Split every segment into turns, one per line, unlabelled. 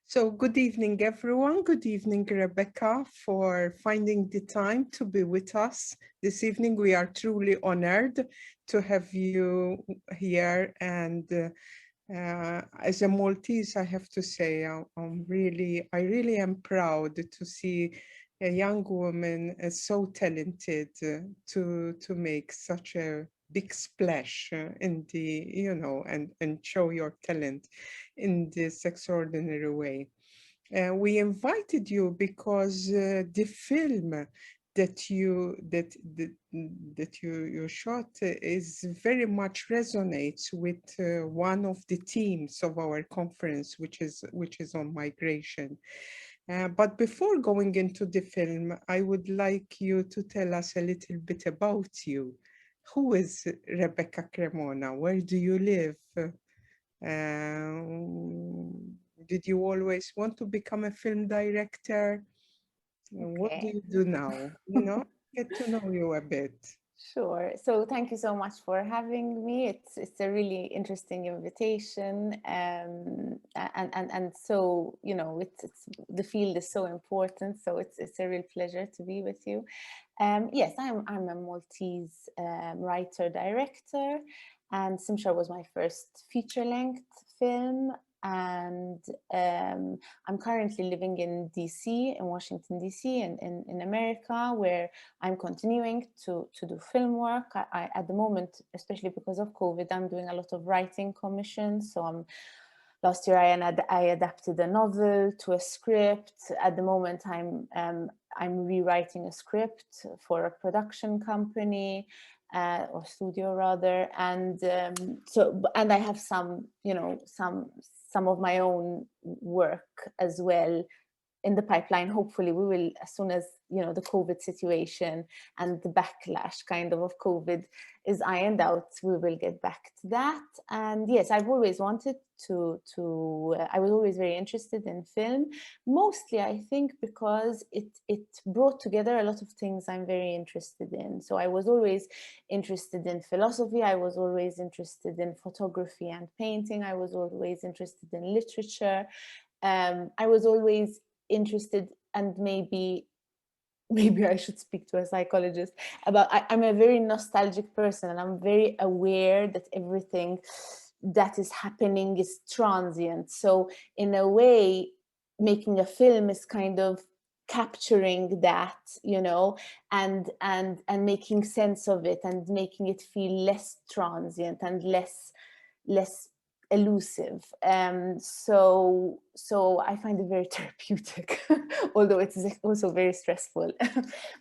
So good evening, everyone. Good evening, Rebecca, for finding the time to be with us this evening. We are truly honored to have you here. And as a Maltese, I have to say, I really am proud to see a young woman so talented to make such a big splash in the, and show your talent in this extraordinary way. We invited you because the film that you shot is very much resonates with one of the themes of our conference, which is on migration. But before going into the film, I would like you to tell us a little bit about you. Who is Rebecca Cremona? Where do you live? Did you always want to become a film director? What do
Okay.
you do now? Get to know you a bit.
Sure. So thank you so much for having me. It's a really interesting invitation, and so it's the field is so important. So it's a real pleasure to be with you. Yes, I'm a Maltese writer director, and Simshar was my first feature-length film. And I'm currently living in DC, in Washington, DC, in America, where I'm continuing to do film work. At the moment, especially because of COVID, I'm doing a lot of writing commissions. So last year I adapted a novel to a script. At the moment, I'm rewriting a script for a production company. Or studio rather, and I have some of my own work as well in the pipeline. Hopefully we will, as soon as the COVID situation and the backlash kind of COVID is ironed out, we will get back to that. And yes, I've always wanted I was always very interested in film, mostly I think because it brought together a lot of things I'm very interested in. So I was always interested in philosophy, I was always interested in photography and painting, I was always interested in literature, I was always interested, and maybe I should speak to a psychologist about, I'm a very nostalgic person, and I'm very aware that everything that is happening is transient. So in a way, making a film is kind of capturing that, and making sense of it and making it feel less transient and less elusive. So I find it very therapeutic, although it's also very stressful.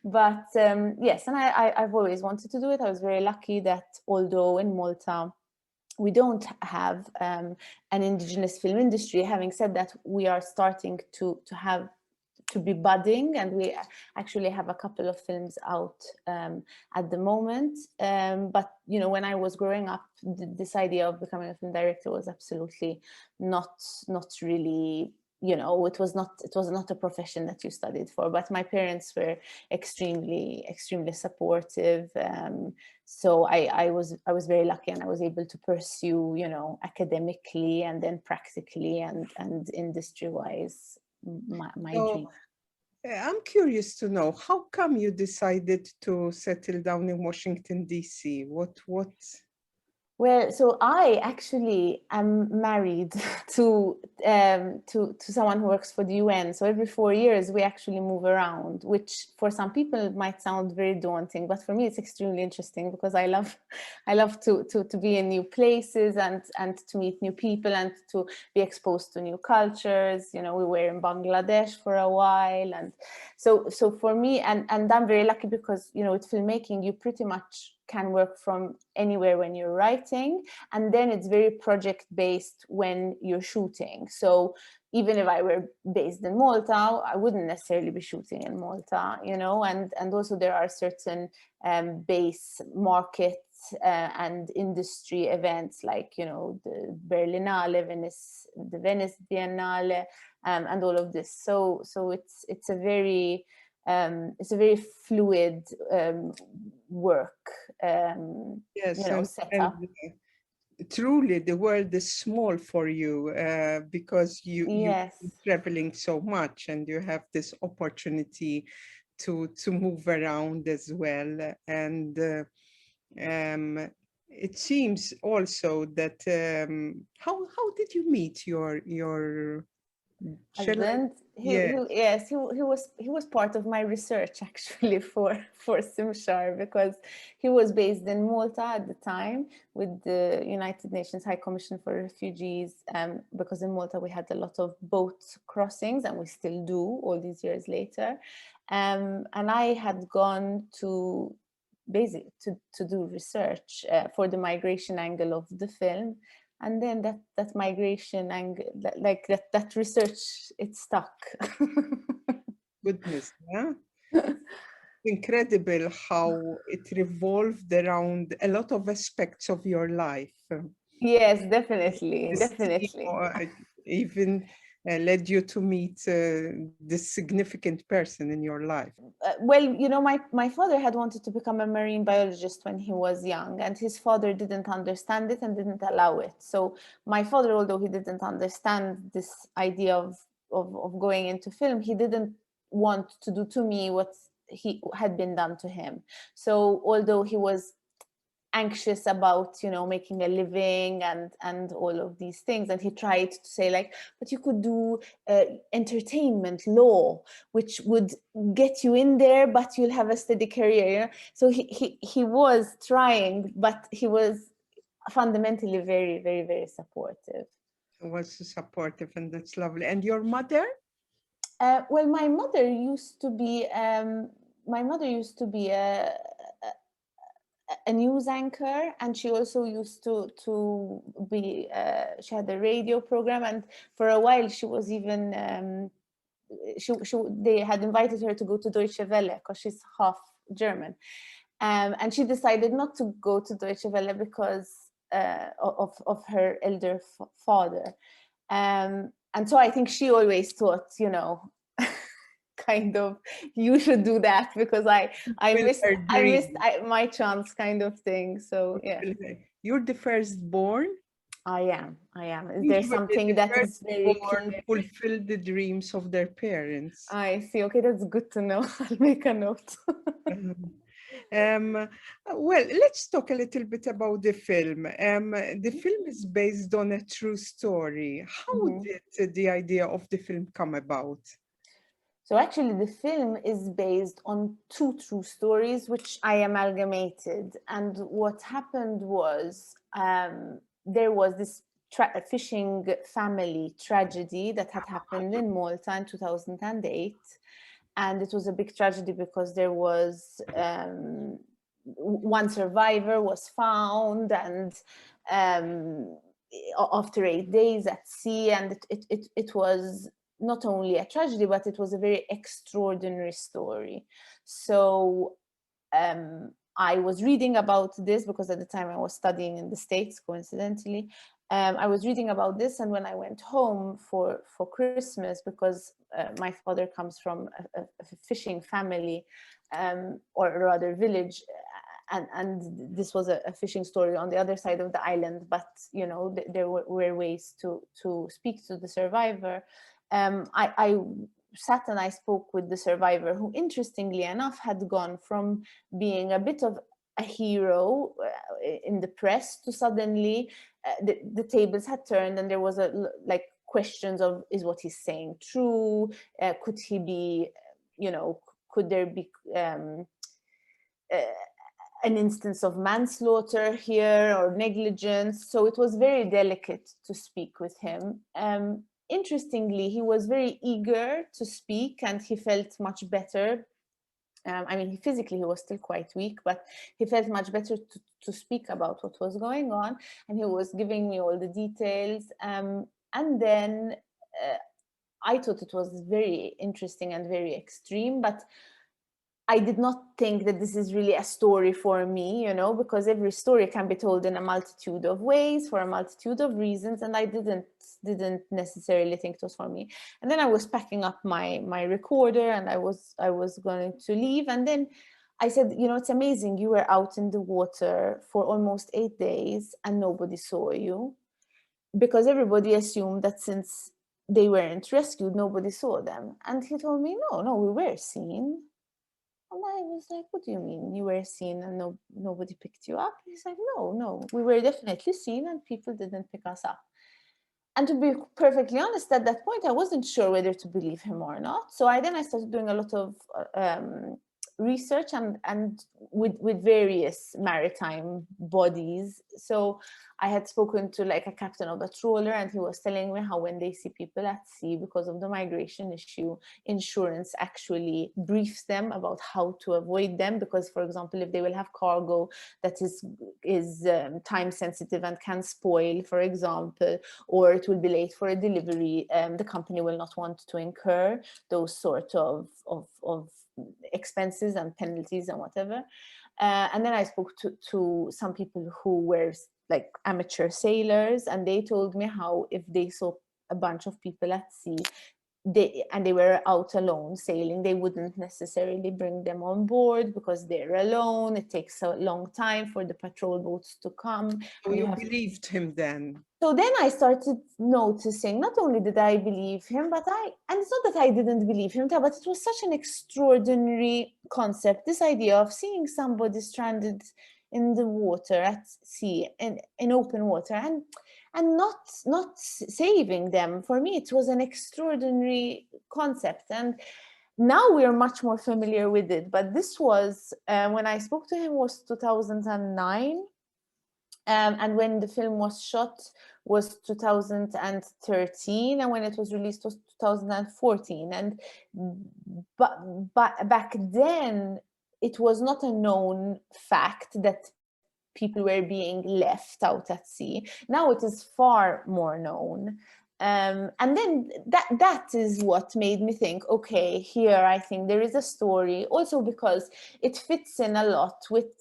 But yes, and I've always wanted to do it. I was very lucky that although in Malta we don't have an indigenous film industry, having said that, we are starting to be budding, and we actually have a couple of films out at the moment. But when I was growing up, this idea of becoming a film director was absolutely not really, it was not a profession that you studied for. But my parents were extremely supportive. So I was very lucky, and I was able to pursue, academically and then practically and industry wise my dream.
So I'm curious to know, how come you decided to settle down in Washington, D.C.? What?
Well, so I actually am married to someone who works for the UN. So every 4 years we actually move around, which for some people might sound very daunting, but for me it's extremely interesting because I love to be in new places and to meet new people and to be exposed to new cultures. We were in Bangladesh for a while, and so for me, and I'm very lucky because with filmmaking you pretty much can work from anywhere when you're writing, and then it's very project based when you're shooting. So even if I were based in Malta, I wouldn't necessarily be shooting in Malta, and also there are certain base markets and industry events like the Berlinale, the Venice Biennale, and all of this. So it's a very fluid work,
Yes,
setup.
truly the world is small for you because you're
Yes.
traveling so much and you have this opportunity to move around as well. And it seems also that how did you meet your shall I?
Husband.
Yeah,
Yes, he was part of my research actually for Simshar, because he was based in Malta at the time with the United Nations High Commission for Refugees, because in Malta we had a lot of boat crossings, and we still do all these years later. And I had gone to to do research for the migration angle of the film. And then that migration and that research, it stuck.
goodness, yeah. Incredible how it revolved around a lot of aspects of your life.
Yes, definitely,
This theme,
definitely.
even led you to meet this significant person in your life.
Well, my father had wanted to become a marine biologist when he was young, and his father didn't understand it and didn't allow it. So my father, although he didn't understand this idea of going into film, he didn't want to do to me what he had been done to him. So although he was anxious about making a living and all of these things, and he tried to say, like, but you could do entertainment law, which would get you in there, but you'll have a steady career. So he was trying, but he was fundamentally very, very, very supportive.
It was supportive, and that's lovely. And your mother?
Well, my mother used to be a news anchor, and she also used to be she had a radio program, and for a while she was even they had invited her to go to 𝗠𝗏𝗏𝗏𝗏 because she's half German, and she decided not to go to 𝗠𝗏𝗏𝗏𝗏 because of her elder father, and so I think she always thought, kind of, you should do that, because I missed my chance, kind of thing. So yeah,
You're the firstborn.
I am. Is there
Usually
something
the
that is very
firstborn
clear?
fulfill the dreams of their parents.
I see. Okay, that's good to know. I'll make a note.
Well, let's talk a little bit about the film. The film is based on a true story. How did the idea of the film come about?
So actually, the film is based on two true stories, which I amalgamated. And what happened was there was this fishing family tragedy that had happened in Malta in 2008. And it was a big tragedy because there was one survivor was found, and after 8 days at sea, and it was not only a tragedy, but it was a very extraordinary story. So I was reading about this because at the time I was studying in the States, coincidentally. I was reading about this, and when I went home for Christmas, because my father comes from a fishing family, or rather village, and this was a fishing story on the other side of the island, but there were ways to speak to the survivor. I sat and I spoke with the survivor, who interestingly enough had gone from being a bit of a hero in the press to suddenly the tables had turned, and there was questions of, is what he's saying true? Could he be, could there be an instance of manslaughter here or negligence? So it was very delicate to speak with him. Interestingly, he was very eager to speak, and he felt much better. I mean, physically he was still quite weak, but he felt much better to speak about what was going on, and he was giving me all the details. And then I thought it was very interesting and very extreme, but I did not think that this is really a story for me, because every story can be told in a multitude of ways for a multitude of reasons, and I didn't necessarily think it was for me. And then I was packing up my recorder, and I was going to leave, and then I said, you know, it's amazing. You were out in the water for almost 8 days and nobody saw you, because everybody assumed that since they weren't rescued, nobody saw them. And he told me, no, we were seen. And I was like, what do you mean you were seen and nobody picked you up? He's like, no, we were definitely seen and people didn't pick us up. And to be perfectly honest, at that point, I wasn't sure whether to believe him or not. So I started doing a lot of research and with various maritime bodies. So I had spoken to like a captain of a trawler, and he was telling me how when they see people at sea because of the migration issue, insurance actually briefs them about how to avoid them. Because, for example, if they will have cargo that is time sensitive and can spoil, for example, or it will be late for a delivery, the company will not want to incur those sort of expenses and penalties and whatever. And then I spoke to some people who were like amateur sailors, and they told me how if they saw a bunch of people at sea, they were out alone sailing, they wouldn't necessarily bring them on board because they're alone. It takes a long time for the patrol boats to come.
So you believed him then?
So then I started noticing, not only did I believe him, and it's not that I didn't believe him, but it was such an extraordinary concept, this idea of seeing somebody stranded in the water at sea, in open water, and not saving them. For me, it was an extraordinary concept. And now we are much more familiar with it. But this was, when I spoke to him, was 2009. And when the film was shot was 2013, and when it was released was 2014. And but back then it was not a known fact that people were being left out at sea. Now it is far more known. And then that is what made me think, okay, here I think there is a story, also because it fits in a lot with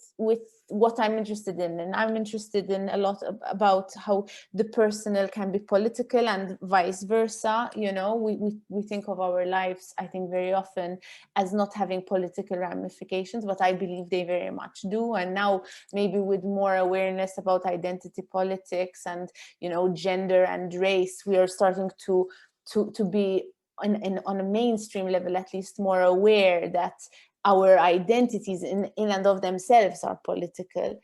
what I'm interested in. And I'm interested in a lot about how the personal can be political and vice versa. You know, we think of our lives, I think, very often as not having political ramifications, but I believe they very much do. And now maybe with more awareness about identity politics and, you know, gender and race, we are starting to be on a mainstream level, at least, more aware that our identities in and of themselves are political.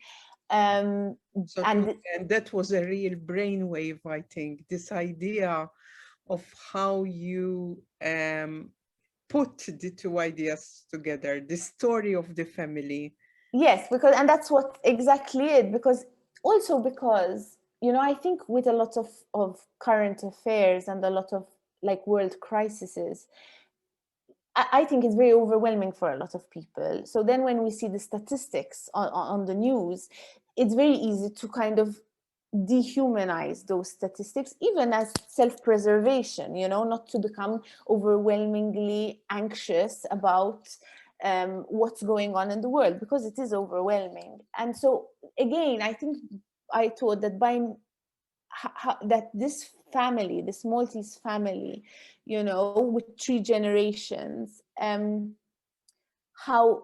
And that was a real brainwave, I think, this idea of how you put the two ideas together, the story of the family.
Yes, and that's what exactly it, because you know, I think with a lot of current affairs and a lot of like world crises, I think it's very overwhelming for a lot of people. So then when we see the statistics on the news, it's very easy to kind of dehumanize those statistics, even as self-preservation, you know, not to become overwhelmingly anxious about what's going on in the world, because it is overwhelming. And so again, I think I thought that that this family, this Maltese family, you know, with 3 generations, how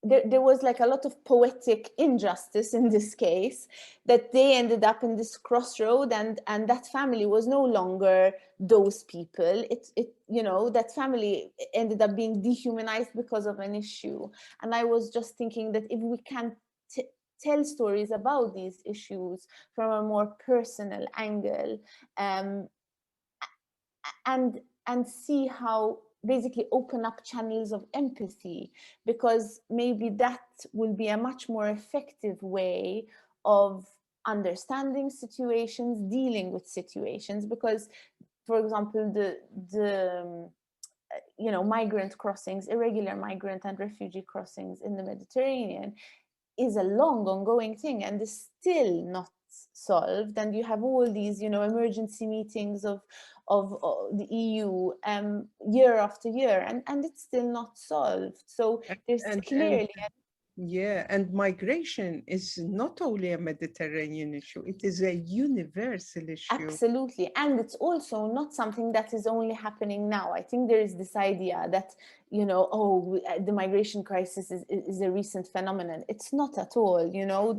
there was like a lot of poetic injustice in this case, that they ended up in this crossroad, and that family was no longer those people. It you know, that family ended up being dehumanized because of an issue. And I was just thinking that if we can tell stories about these issues from a more personal angle, and see how basically open up channels of empathy, because maybe that will be a much more effective way of understanding situations, dealing with situations. Because, for example, the you know, migrant crossings, irregular migrant and refugee crossings in the Mediterranean is a long ongoing thing and is still not solved. And you have all these, you know, emergency meetings of the EU year after year, and it's still not solved. So there's clearly
Yeah, and migration is not only a Mediterranean issue, it is a universal issue.
Absolutely. And it's also not something that is only happening now. I think there is this idea that, you know, oh, the migration crisis is a recent phenomenon. It's not at all. You know,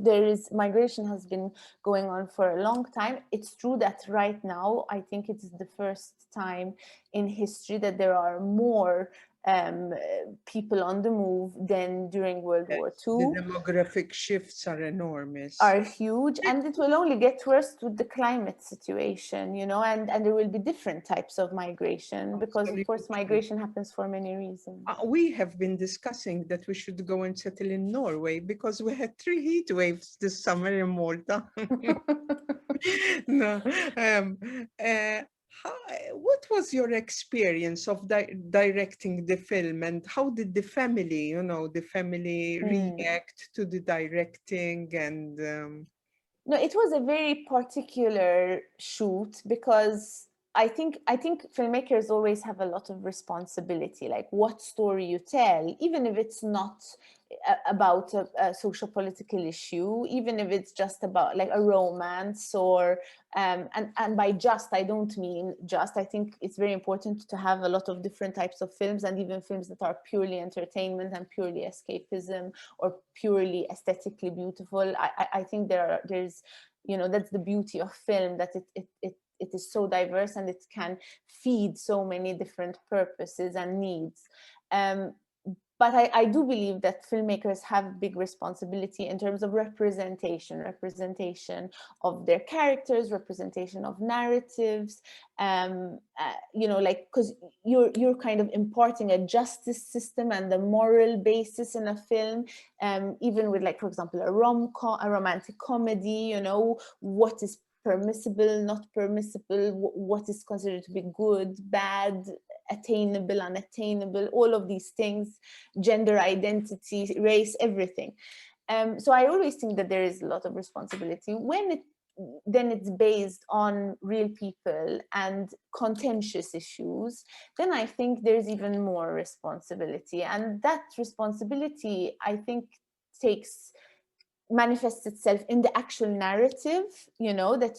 migration has been going on for a long time. It's true that right now, I think it's the first time in history that there are more people on the move than during World War
The
II.
demographic shifts are enormous.
Are huge, and it will only get worse with the climate situation, you know, and there will be different types of migration because, of course,
Absolutely.
migration happens for many reasons.
We have been discussing that we should go and settle in Norway because we had 3 heat waves this summer in Malta. No, what was your experience of directing the film, and how did the family, you know, the family react to the directing? And
No, it was a very particular shoot because I think filmmakers always have a lot of responsibility, like what story you tell, even if it's not about a social political issue, even if it's just about like a romance or and by just, I don't mean just. I think it's very important to have a lot of different types of films, and even films that are purely entertainment and purely escapism or purely aesthetically beautiful. I think there's, you know, that's the beauty of film, that it is so diverse and it can feed so many different purposes and needs. But I do believe that filmmakers have big responsibility in terms of representation of their characters, representation of narratives, you know, like, because you're kind of imparting a justice system and the moral basis in a film, even with, like, for example, a romantic comedy, you know, what is permissible, not permissible, what is considered to be good, bad, attainable, unattainable, all of these things, gender identity, race, everything. So I always think that there is a lot of responsibility. When then it's based on real people and contentious issues, then I think there's even more responsibility. And that responsibility, I think, manifests itself in the actual narrative, you know, that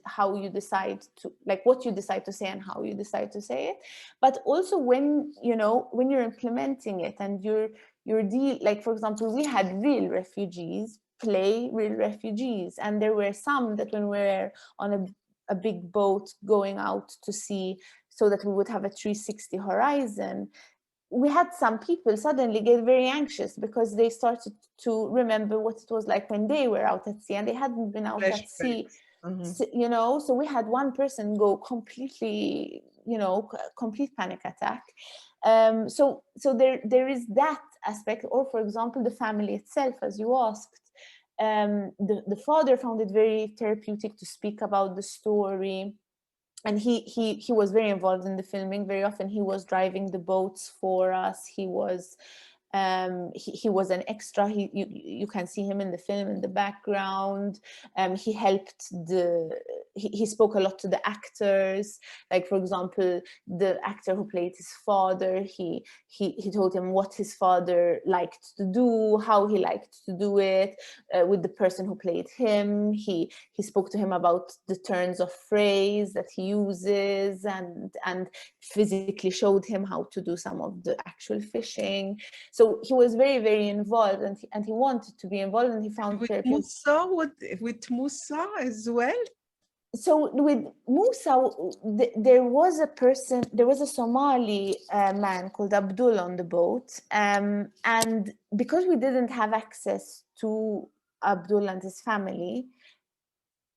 how you decide to, like, what you decide to say and how you decide to say it. But also when, you know, when you're implementing it and you're like, for example, we had real refugees play real refugees, and there were some that when we were on a big boat going out to sea so that we would have a 360 horizon, we had some people suddenly get very anxious because they started to remember what it was like when they were out at sea and they hadn't been out at sea. You know, so we had one person go completely, you know, complete panic attack. So there is that aspect. Or, for example, the family itself, as you asked, the father found it very therapeutic to speak about the story. And he was very involved in the filming. Very often he was driving the boats for us. He was an extra. You can see him in the film in the background. He helped he spoke a lot to the actors. Like, for example, the actor who played his father, he told him what his father liked to do, how he liked to do it. With the person who played him, he spoke to him about the turns of phrase that he uses, and physically showed him how to do some of the actual fishing. So he was very, very involved, and he wanted to be involved, and he found
with Moussa as well.
So with Moussa, there was a Somali man called Abdul on the boat, and because we didn't have access to Abdul and his family,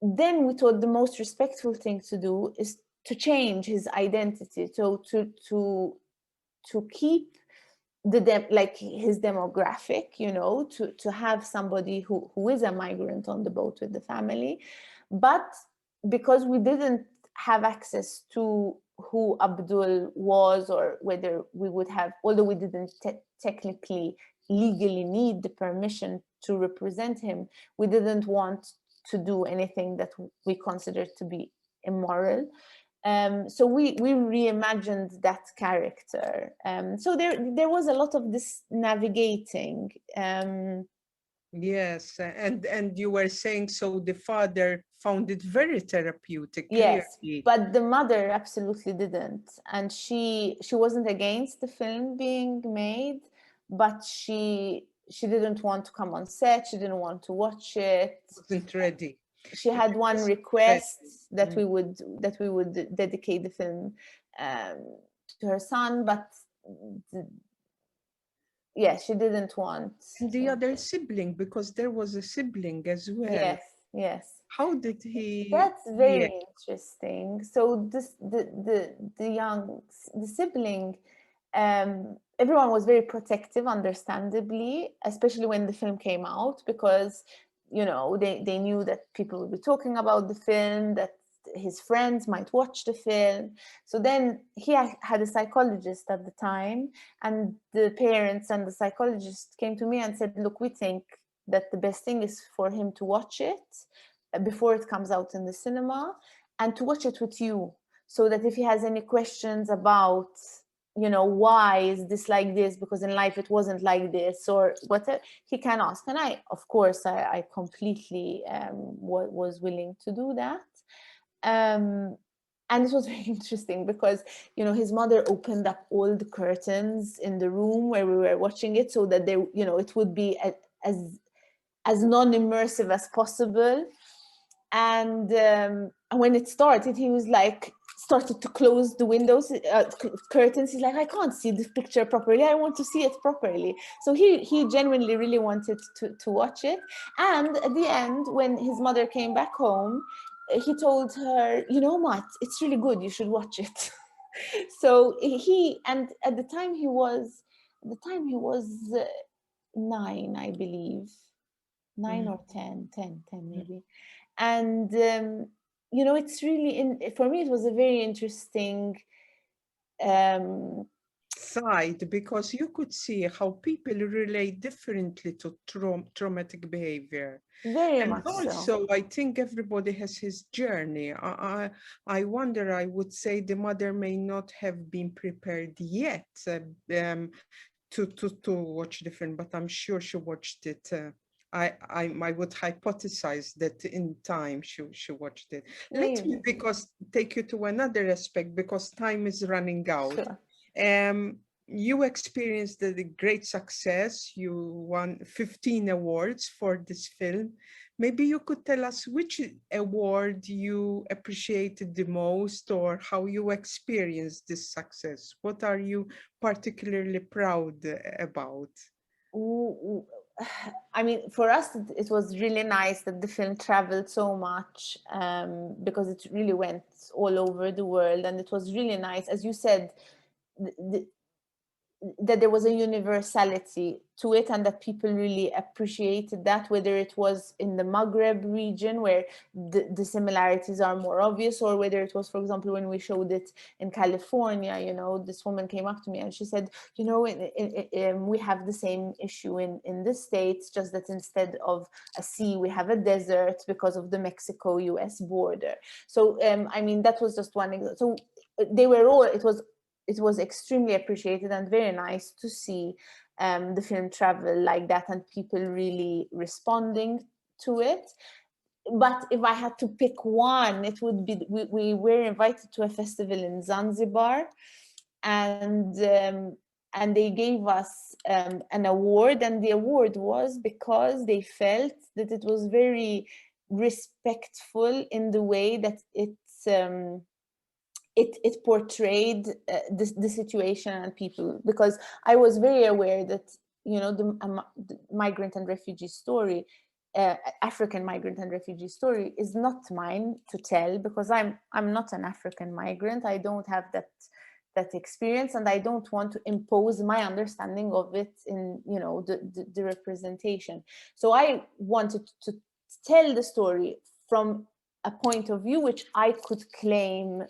then we thought the most respectful thing to do is to change his identity, so to keep like his demographic, you know, to have somebody who is a migrant on the boat with the family. But because we didn't have access to who Abdul was, or whether we would have, although we didn't technically legally need the permission to represent him, we didn't want to do anything that we considered to be immoral. So we reimagined that character. So there was a lot of this navigating.
Yes, and you were saying so the father found it very therapeutic,
Yes,
clearly.
but the mother absolutely didn't, and she wasn't against the film being made, but she didn't want to come on set. She didn't want to watch it.
Wasn't ready.
She had one
Wasn't
request
ready.
that we would dedicate the film to her son, but yeah, she didn't want.
And the other sibling, because there was a sibling as well.
Yes.
How did he?
That's very interesting. So the sibling, everyone was very protective, understandably, especially when the film came out, because they knew that people would be talking about the film, that his friends might watch the film. So then he had a psychologist at the time, and the parents and the psychologist came to me and said, look, we think that the best thing is for him to watch it before it comes out in the cinema, and to watch it with you, so that if he has any questions about why is this like this, because in life it wasn't like this, or whatever, he can ask. And of course I completely was willing to do that. And it was very interesting because his mother opened up all the curtains in the room where we were watching it, so that it would be as non-immersive as possible. And when it started, he was like, started to close the windows, curtains. He's like, I can't see this picture properly. I want to see it properly. So he genuinely really wanted to watch it. And at the end, when his mother came back home, he told her, Matt, it's really good. You should watch it. So and at the time he was 9, I believe, 9 or 10 maybe. And it's really for me it was a very interesting
side, because you could see how people relate differently to traumatic behavior.
Very
And
much
also,
so.
I think everybody has his journey. I wonder, I would say the mother may not have been prepared yet to watch the film, but I'm sure she watched it. I would hypothesize that in time she watched it. Let me take you to another aspect, because time is running out.
Sure.
You experienced the great success. You won 15 awards for this film. Maybe you could tell us which award you appreciated the most, or how you experienced this success. What are you particularly proud about?
I mean, for us, it was really nice that the film traveled so much, because it really went all over the world. And it was really nice, as you said, that there was a universality to it, and that people really appreciated that, whether it was in the Maghreb region where the similarities are more obvious, or whether it was, for example, when we showed it in California. This woman came up to me and she said, we have the same issue in the States, just that instead of a sea we have a desert because of the Mexico-US border. So I mean, that was just one example. So they were all, it was extremely appreciated and very nice to see the film travel like that, and people really responding to it. But if I had to pick one, it would be, we were invited to a festival in Zanzibar, and they gave us an award, and the award was because they felt that it was very respectful in the way that it portrayed the situation and people, because I was very aware that the migrant and refugee story, African migrant and refugee story, is not mine to tell, because I'm not an African migrant. I don't have that experience, and I don't want to impose my understanding of it in the representation. So I wanted to tell the story from a point of view which I could claim,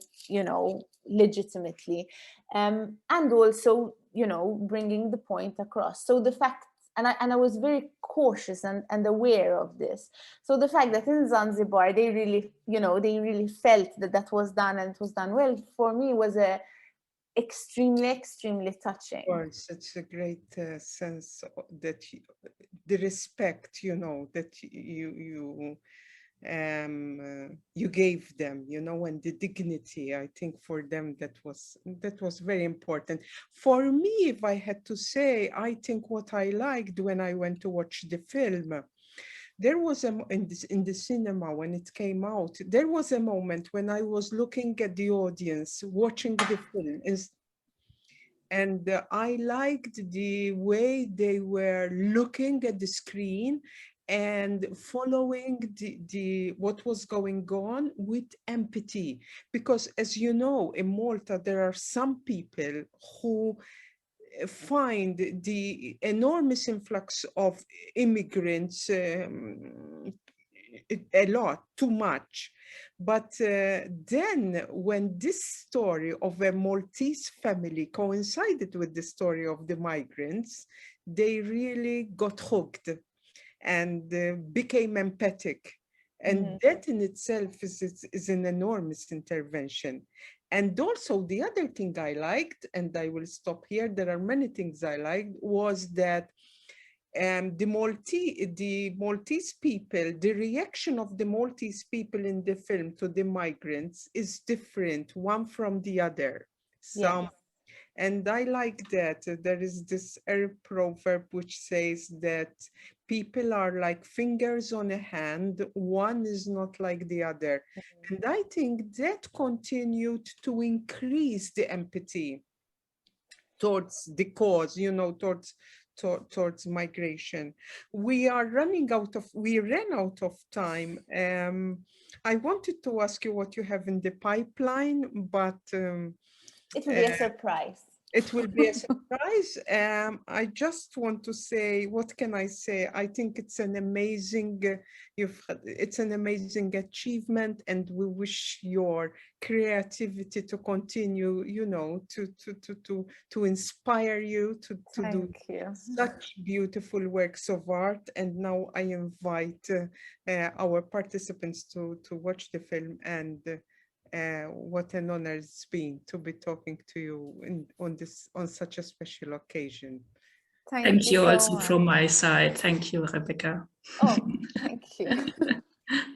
legitimately, and also, bringing the point across. So the fact and I was very cautious and aware of this. So the fact that in Zanzibar they really, they really felt that that was done, and it was done well, for me was a extremely touching.
Of course, it's a great sense that the respect, that you gave them, and the dignity. I think for them that was very important. For me, if I had to say, I think what I liked when I went to watch the film, there was in the cinema when it came out, there was a moment when I was looking at the audience watching the film, and I liked the way they were looking at the screen and following what was going on with empathy. Because as you know, in Malta, there are some people who find the enormous influx of immigrants a lot, too much. But then when this story of a Maltese family coincided with the story of the migrants, they really got hooked and became empathic. And that in itself is an enormous intervention. And also the other thing I liked, and I will stop here, there are many things I liked, was that the Maltese people, the reaction of the Maltese people in the film to the migrants is different, one from the other. And I like that. There is this Arab proverb which says that people are like fingers on a hand, one is not like the other. And I think that continued to increase the empathy towards the cause, towards migration. We ran out of time. I wanted to ask you what you have in the pipeline, but
it will be a surprise.
It will be a surprise. I just want to say, what can I say? I think it's an amazing, achievement, and we wish your creativity to continue, to inspire you to do such beautiful works of art. And now I invite our participants to watch the film, and what an honor it's been to be talking to you on such a special occasion.
Thank you so also much. From my side. Thank you, Rebecca.
Oh, thank you.